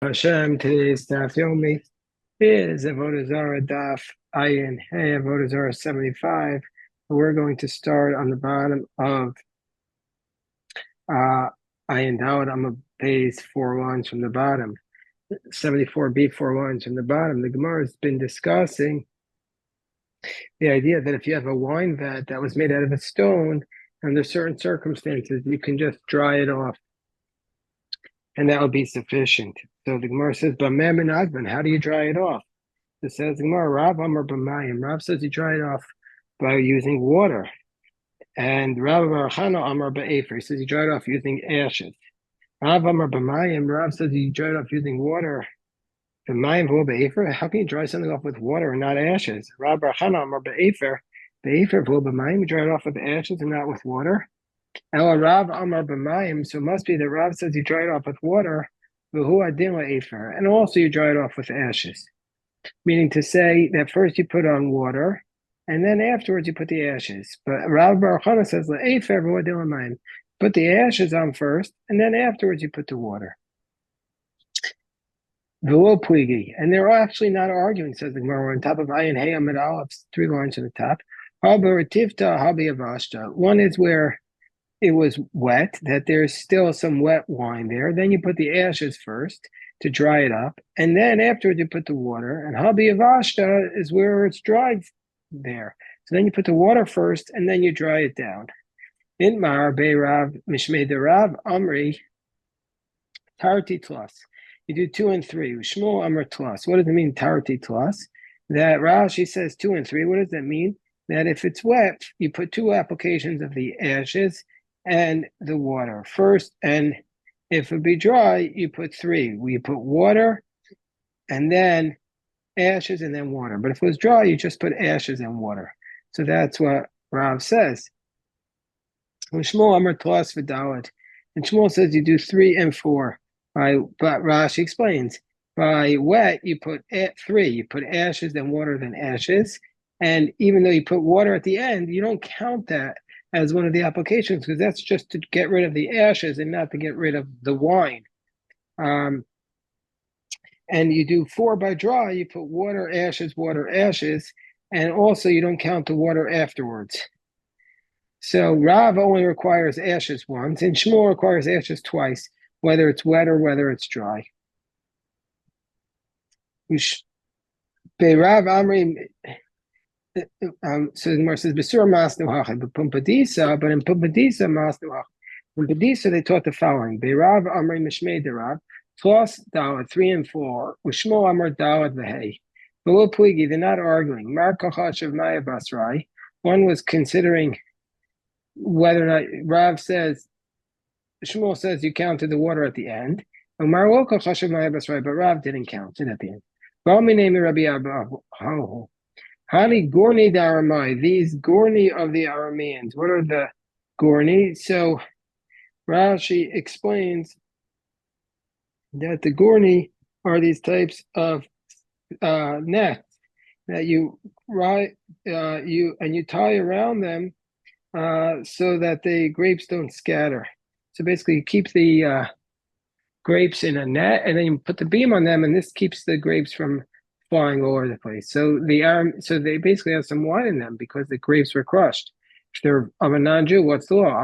Hashem, today's Daf Yomi is Avodah Zarah Daf Ayin Hey Avodah Zarah 75. We're going to start on the bottom of Ayin Dawud. I'm a base 4 lines from the bottom, 74b 4 lines from the bottom. The Gemara has been discussing the idea that if you have a wine vat that was made out of a stone, under certain circumstances, you can just dry it off, and that would be sufficient. So the Gemara says, "But Mammon how do you dry it off?" It says Gemara, Rav Amar b'mayim. Rav says you dry it off by using water, and Rav Barachana Amar b'efer. He says you dry it off using ashes. Rav Amar b'mayim. Rav says you dry it off using water. B'mayim v'lo b'efer. How can you dry something off with water and not ashes? Rav Barachana Amar b'efer. B'efer v'lo b'mayim. You dry it off with ashes and not with water. Ela Rav Amar b'mayim. So it must be that Rav says you dry it off with water. V'hu adin la'efer. And also you dry it off with ashes. Meaning to say that first you put on water, and then afterwards you put the ashes. But Rav Baruch Hana says, put the ashes on first, and then afterwards you put the water. And they're actually not arguing, says the Gemara. On top of Ayin Hey Amid Aleph, 3 lines to the top. One is where it was wet, that there's still some wet wine there. Then you put the ashes first to dry it up, and then afterwards you put the water. And Habi Avashta is where it's dried there. So then you put the water first, and then you dry it down. Intmar Beirav Mishmei Derav Amri Tarti Tlas. You do 2 and 3. Shmuel Amr Tlas. What does it mean, Tarti Tlas? That Rashi says 2 and 3. What does that mean? That if it's wet, you put 2 applications of the ashes and the water first, and if it be dry, you put 3. You put water and then ashes and then water. But if it was dry, you just put ashes and water. So that's what Rav says. And Shmuel says you do 3 and 4. But Rashi explains, by wet, you put 3. You put ashes, then water, then ashes. And even though you put water at the end, you don't count that as one of the applications, because that's just to get rid of the ashes and not to get rid of the wine. And you do 4 by dry, you put water, ashes, and also you don't count the water afterwards. So Rav only requires ashes once, and Shmuel requires ashes twice, whether it's wet or whether it's dry. Rav Amri. So the Gemara says, "Besura masnu hachid," but Pumpadisa, but in Pumpadisa masnu hachid. In Pumpadisa, they taught the following: Beirav Amri Mishmei Derav, Tlos Dalad 3 and 4, Ushmo Amar Dalad Vehei. Below Puigi, they're not arguing. Mar Kochash of Maya Basrai. One was considering whether or not Rav says, Shmuel says you counted the water at the end. Mar Kochash of Maya Basrai, but Rav didn't count it at the end. Ba'mi name Rabbi Abba. Hani Gorni Daramai, these Gorni of the Arameans. What are the Gorni? So Rashi explains that the Gorni are these types of nets that you tie around them so that the grapes don't scatter. So basically, you keep the grapes in a net, and then you put the beam on them, and this keeps the grapes from flying all over the place. So they basically have some wine in them because the grapes were crushed. If they're of a non-Jew, what's the law?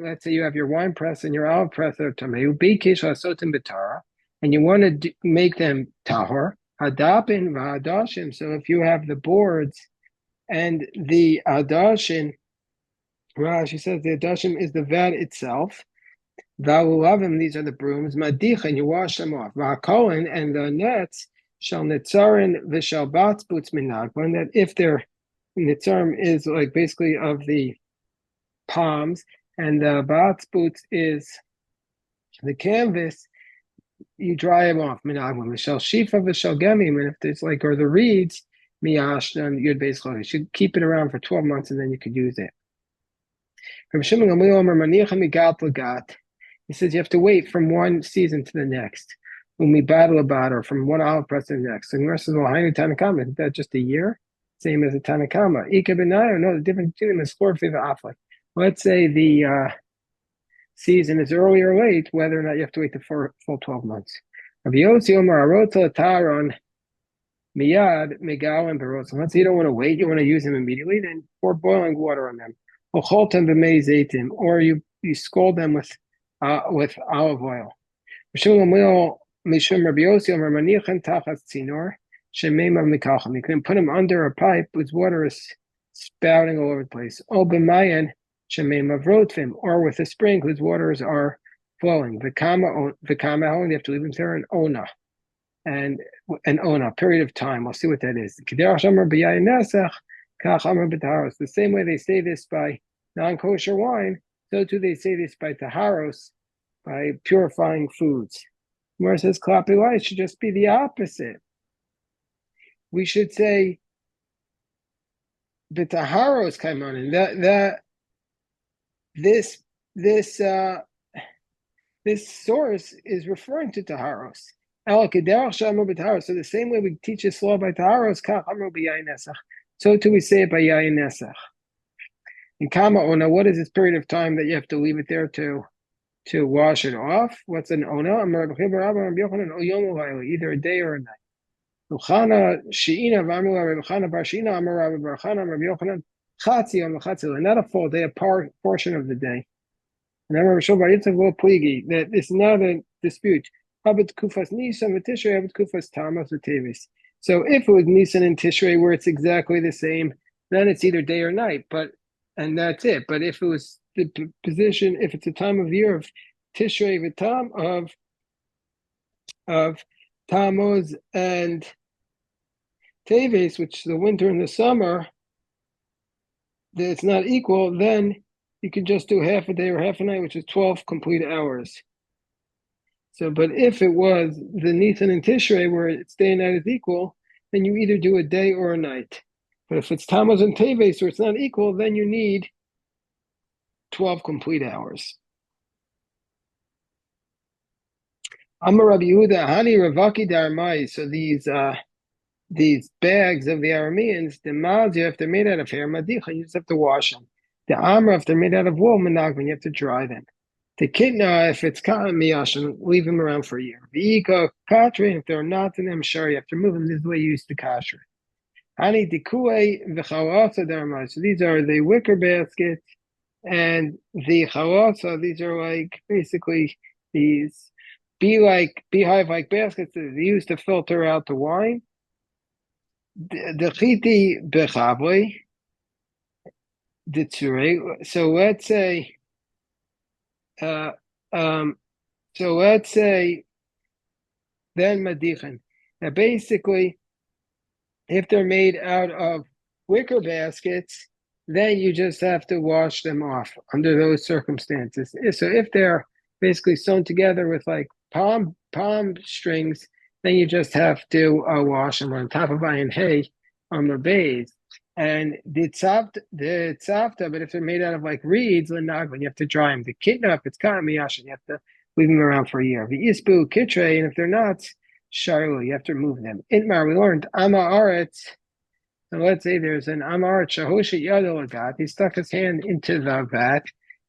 Let's say you have your wine press and your olive press that are tamei, and you want to make them tahor. Hadapin v'hadashim. So if you have the boards and the adashin, Rashi says the adashim is the vat itself. Valulavim, these are the brooms. Madich, and you wash them off. Va'kohen, and the nets shall nitzarin v'shal batzbutz minagban. That if their nitzarim is like basically of the palms, and the batzbutz is the canvas, you dry them off. Minagban v'shal shifa v'shal gemim, and if there's like or the reeds, miyash, then you'd basically you should keep it around for 12 months, and then you could use it. He says you have to wait from one season to the next. When we battle about, or from one olive press to the next. So the rest says, well, how many Tanakama? Is that just a year? Same as a Tanakama. Ika benayo. No, the difference between them is 4 aflik. Let's say the season is early or late, whether or not you have to wait the full 12 months. Rabbi Yossi Omer Arotza Taron Miyad Megal and Beros. Let's say you don't want to wait, you want to use them immediately, then pour boiling water on them. Or you scald them with olive oil. Mishum Rabbi Yossi Omer Manichan Tachas Tzinor Shemema Mikacham. You can put them under a pipe whose water is spouting all over the place. O b'mayan shemema vrotvim, or with a spring whose waters are flowing. V'kama you have to leave them there an ona, and an ona period of time. We'll see what that is. The same way they say this by non-kosher wine, so too they say this by taharos, by purifying foods. Where says klapi light should just be the opposite. We should say the taharos kaimanin, that this source is referring to taharos. So the same way we teach this law by taharos, so too we say it by yayin nesach. In kama ona, what is this period of time that you have to leave it there to wash it off? What's an ona? Either a day or a night. Not a full day, a portion of the day. And I remember that it's not a dispute. So if it was Nisan and Tishrei where it's exactly the same, then it's either day or night, and that's it. But if it was the position, if it's a time of year of Tishrei v'tam of Tammuz and Teves, which is the winter and the summer, that it's not equal, then you can just do half a day or half a night, which is 12 complete hours. So, but if it was the Nisan and Tishrei where it's day and night is equal, then you either do a day or a night. But if it's Tammuz and Teves where it's not equal, then you need 12 complete hours. Amar Rabbi Yehuda, Hani Ravaki Darmai. So these bags of the Arameans, the Mazia, if they're made out of hair, Madicha, you just have to wash them. The Amra, if they're made out of wool, Menagman, you have to dry them. The Kitna, if it's cotton, Miyashan, leave them around for a year. The Ika, Katrin, if they're not in them, sure, you have to move them. This is the way you use the kasher. Hani Dikue, V'chawasa Darmai. So these are the wicker baskets, and the Chawasa, these are like basically these beehive-like baskets that they use to filter out the wine. The chiti bechavli, the tzurei. So let's say then madichan. Now basically, if they're made out of wicker baskets, then you just have to wash them off under those circumstances. So if they're basically sewn together with like palm strings, then you just have to wash them on top of ayin hay on the base. And the tzavta, but if they're made out of like reeds, lenagvan, you have to dry them. The kitna, if it's cotton miyashin, you have to leave them around for a year. The isbu kitre, and if they're not, sharu, you have to remove them. Itmar, we learned ama aretz. So let's say there's an amaret shahoshet yado lagat. He stuck his hand into the vat.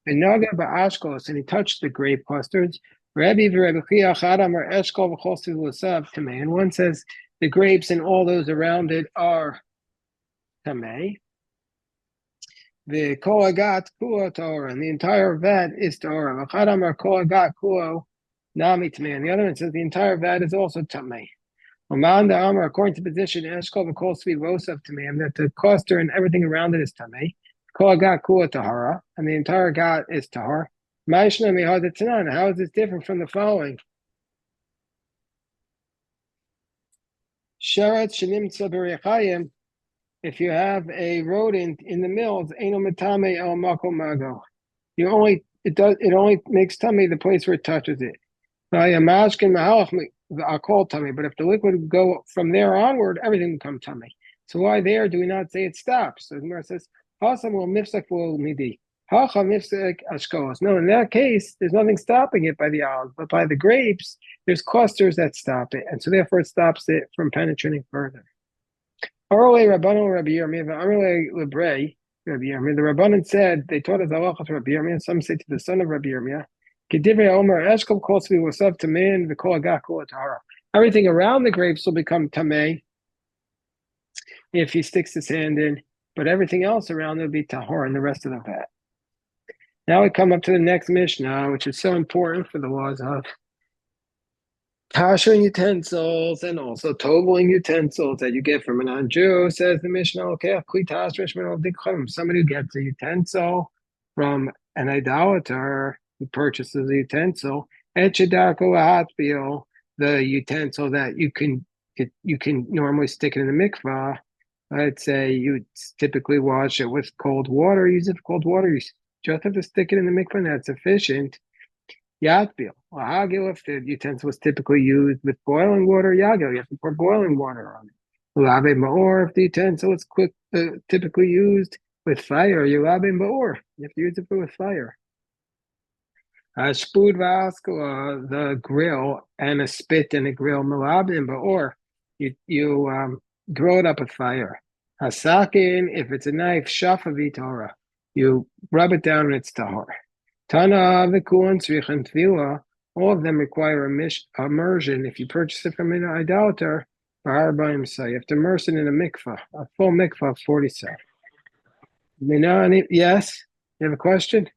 And naga ba'ashkos, and he touched the grape clusters. Rabbi v'Rebbi Chadam are eshkol v'chol l'sav tamei. And one says the grapes and all those around it are tamei. The kol agat kuo torah, and the entire vat is torah. V'chadam are kol agat kuo nami tamei. And the other one says the entire vat is also tamei. According to the position, eshkol v'kol svi losav tamei, that the cluster and everything around it is tamei. Kol agat kuo tahara, and the entire gat is tahar. How is this different from the following? If you have a rodent in the mills, it only makes tummy the place where it touches it. I'll call tummy, but if the liquid would go from there onward, everything would come tummy. So why there do we not say it stops? So the Gemara says, midi. No, in that case, there's nothing stopping it by the olives, but by the grapes, there's clusters that stop it, and so therefore it stops it from penetrating further. The Rabbanan said, they taught us halachas Rabbi Yirmiyah, some say to the son of Rabbi Yirmiyah, Kedivre Omer Eshkol Kosvi was up to man the Tahara. Everything around the grapes will become tamei if he sticks his hand in, but everything else around will be tahor in the rest of the vat. Now we come up to the next Mishnah, which is so important for the laws of kosher utensils and also toveling utensils that you get from a non-Jew. Says the Mishnah, okay, somebody who gets a utensil from an idolater who purchases a utensil, the utensil that you can normally stick it in the mikvah. I'd say you typically wash it with cold water. Use it for cold water. You just have to stick it in the mikvah, and that's sufficient. Yatbil. Or hagil, if the utensil was typically used with boiling water, yagil, you have to pour boiling water on it. Ulabe ma'or, if the utensil is typically used with fire, yulabe ma'or, you have to use it with fire. Spud vaskala, the grill, and a spit and a grill, malabim ma'or, you grow it up with fire. Hasakin, if it's a knife, shafavi Torah, you rub it down and it's tahor. Tana, Vikun, Tzrichan, Tvila, all of them require immersion. If you purchase it from an idolater, you have to immerse it in a mikvah, a full mikvah of 40 seh. Yes? You have a question?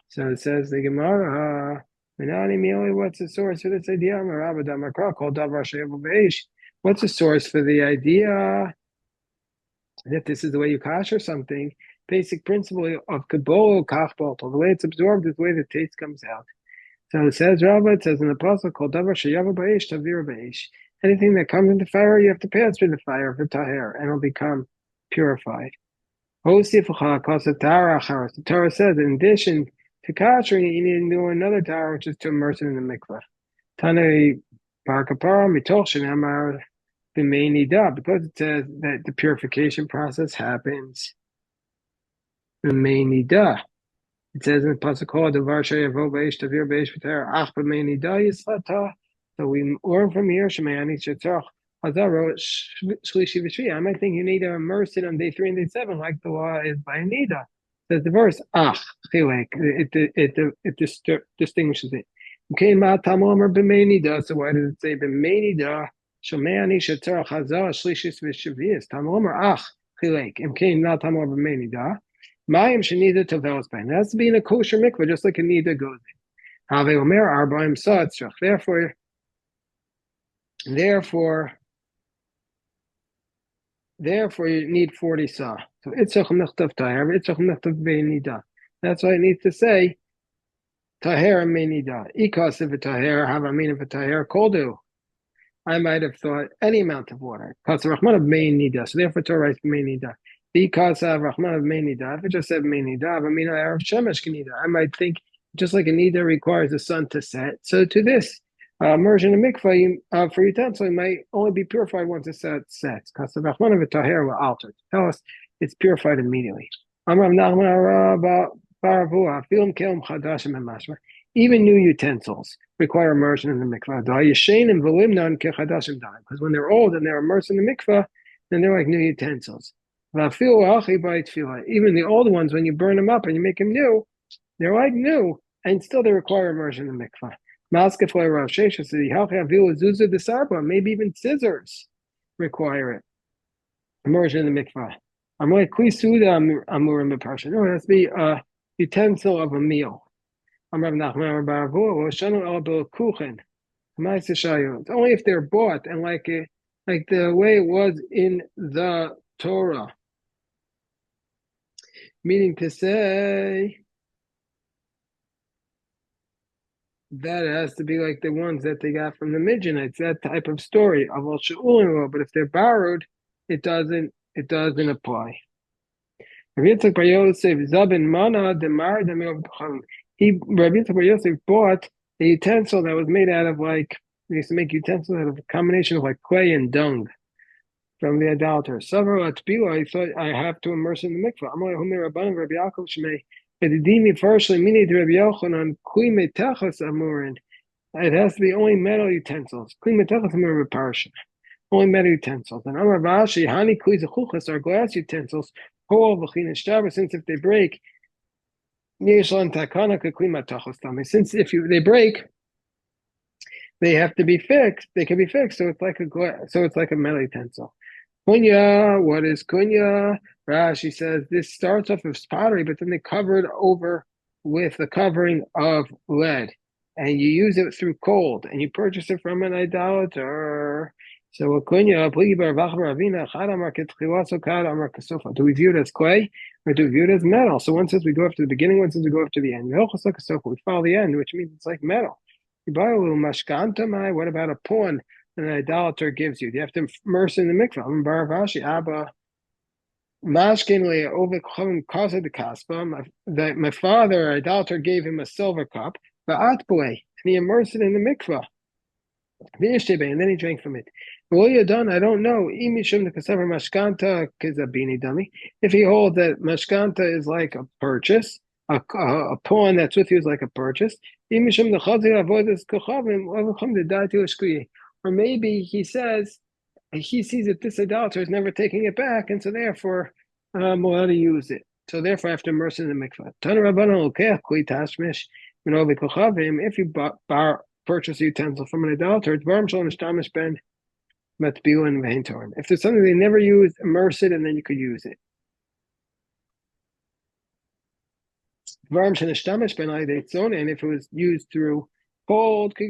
So it says the Gemara, what's the source for this idea? What's the source for the idea that this is the way you kosher something? Basic principle of kabbalah kachbalt. The way it's absorbed is the way the taste comes out. So it says, it says in the apostle called davar sheyava ba'esh tavir ba'esh. Anything that comes into fire, you have to pass through the fire for taher, and it'll become purified. The Torah says, in addition to koshering, you need to do another tahara, which is to immerse it in the mikvah. Tanei bar kapara mitoch shenamar b'meinida, because it says that the purification process happens b'meinida. It says in the pasuk called davar sheyavo b'eish tavir b'eish v'ter ach b'meinida yislata. So we learn from here shemayani shetzach. I might think you need to immerse it on day 3 and day 7, like the law is by Nida. Says the verse, it distinguishes it. Okay, so why does it say b'meinida? Shomei shetzar chazal shlishis v'shavias. Tamomer ach chilek. Imkein not tamor b'meinida. Mayim shenida tovelos bain. It has to be in a kosher mikvah, just like a nida goes in. Have omer arbaim sa'atzrach. Therefore, you need 40 sah. So itzach mechtav taher, itzach mechtav beinida. That's why it needs to say taher meinida. Ikas if a taher, havamin if a taher koldu. I might have thought any amount of water. Kas rachman of meinida. So therefore, Torah writes meinida. Because of rachman of meinida. If it just said meinida, havamin of shemesh kenida. I might think just like a nida requires the sun to set. So to this. Immersion in mikvah for utensil might only be purified once it sets. Because the Rahman of Taher will alter. Tell us it's purified immediately. Even new utensils require immersion in the mikvah. Because when they're old and they're immersed in the mikvah, then they're like new utensils. Even the old ones, when you burn them up and you make them new, they're like new, and still they require immersion in the mikvah. Maybe even scissors require it. Immersion in the mikvah. No, it has to be a utensil of a meal. It's only if they're bought and like the way it was in the Torah. Meaning to say that it has to be like the ones that they got from the Midianites, that type of story. But if they're borrowed, it doesn't apply. Rabbi Yitzchak Bar Yosef bought a utensil that was made out of they used to make utensils out of a combination of like clay and dung from the idolater. I thought I have to immerse in the mikvah. It has to be only metal utensils. Only metal utensils. And Amar Vashi, Hani Kluizachuchas are glass utensils. Since if they break, Since if they break, they have to be fixed. They can be fixed, so it's like a metal utensil. Kunya, what is kunya? Rashi says this starts off as pottery, but then they cover it over with the covering of lead, and you use it through cold, and you purchase it from an idolater. So a kunya, do we view it as clay or do we view it as metal? So one says we go up to the beginning, one says we go up to the end. We follow the end, which means it's like metal. You buy a little mashkanta, what about a pawn? An idolater gives you. You have to immerse in the mikvah. I'm Baravashi, Abba, Mashkin over Kasa de Kaspa. My father, idolater, gave him a silver cup, but Atboy, and he immersed it in the mikvah. And then he drank from it. Done, I don't know. Mashkanta Kizabini dummy. If he holds that Mashkanta is like a purchase, a pawn that's with you is like a purchase. Or maybe he says he sees that this idolater is never taking it back, and so therefore we'll allowed to use it. So therefore I have to immerse in the mikvah. If you purchase a utensil from an idolater, if there's something they never use, immerse it and then you could use it. And if it was used through cold, if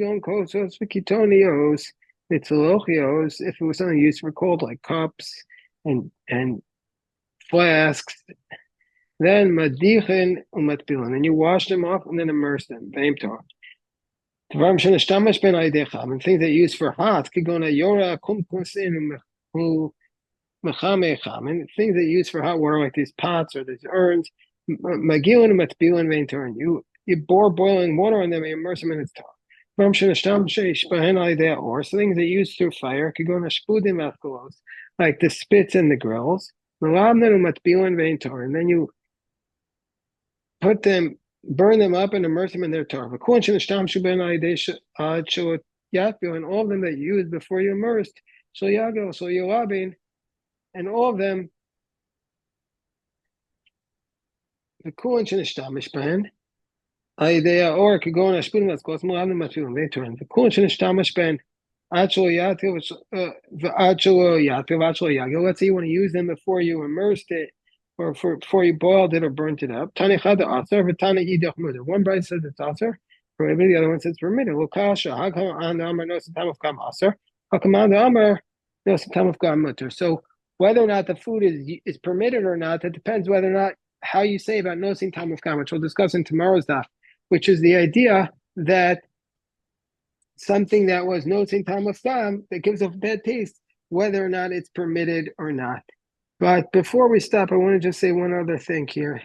it was something used for cold, like cups and flasks, then madichin umatpilan, and you wash them off and then immerse them. And things that you use for hot, and things that you use for hot water, like these pots or these urns, you bore boiling water on them and immerse them in its top. Or so things that you use through fire, like the spits and the grills. And then you burn them up and immerse them in their tar. And all of them that you used before you immersed, and all of them, the coolant shenishtamesh ben, or could go on a spoon that's called small animal material. They turn the coolant shenishtamesh ben. Let's say you want to use them before you immersed it, or before you boiled it or burnt it up. One bride says it's aser, prohibited. The other one says it's permitted. So whether or not the food is permitted or not, it depends whether or not how you say about nosim tam of kam, which we'll discuss in tomorrow's daf, which is the idea that something that was nosim tam of kam that gives a bad taste, whether or not it's permitted or not. But before we stop, I want to just say one other thing here,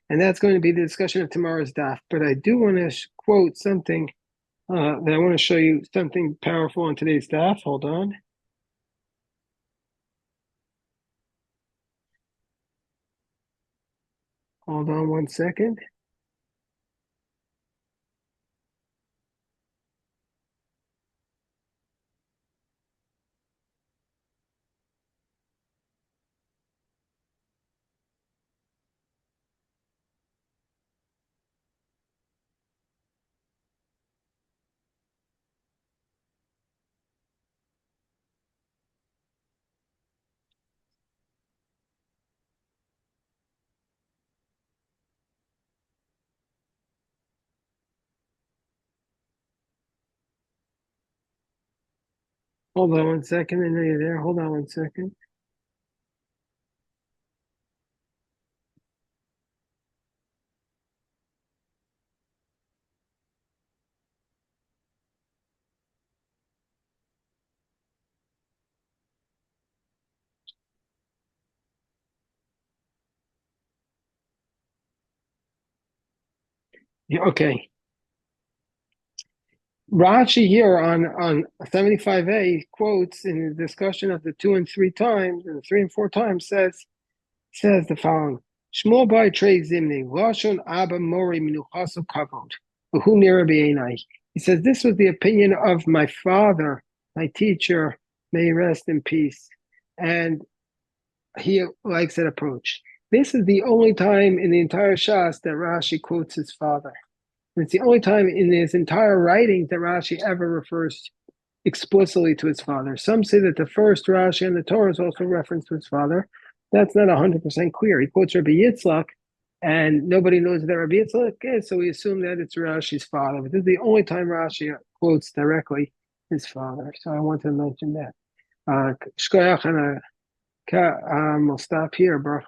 and that's going to be the discussion of tomorrow's daf. But I do want to quote something that I want to show you something powerful in today's daf. Hold on. Hold on 1 second. Hold on 1 second. I know you're there. Hold on 1 second. Yeah, okay. Rashi here on 75a quotes in the discussion of the 2 and 3 times, and the 3 and 4 times says the following: Shmuel bar trei zimni lashon abba mori minuchasu kavod who nira b'einai. He says this was the opinion of my father, my teacher, may he rest in peace, and he likes that approach. This is the only time in the entire Shas that Rashi quotes his father. And it's the only time in his entire writings that Rashi ever refers explicitly to his father. Some say that the first Rashi in the Torah is also referenced to his father. That's not 100% clear. He quotes Rabbi Yitzchak, and nobody knows that Rabbi Yitzchak is, so we assume that it's Rashi's father. But this is the only time Rashi quotes directly his father. So I want to mention that. Shkoyach, and we'll stop here. Baruch